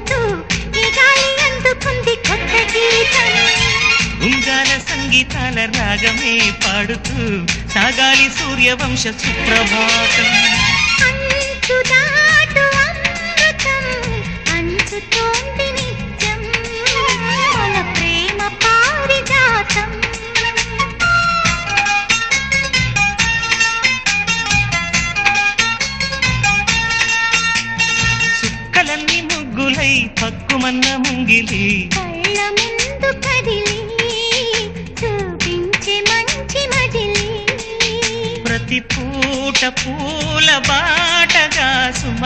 ఊగుతూ ఈ గాలి అందుకుంది కొత్త గీతం. ఉంగాల సంగీతాల రాగమే పాడుతూ సాగాలి సూర్యవంశ సుప్రభాతం. అంచు దాటు అమృతం అంచుతోంది నిత్యం మన ప్రేమ పారిజాతం. చుక్కలన్నీ ముగ్గులై పక్కుమన్న ముంగిలి కళ్ళ ముందు కదిలి చూపించే మంచి మజిలి. ప్రతి పూట పూల బాటగా సుమ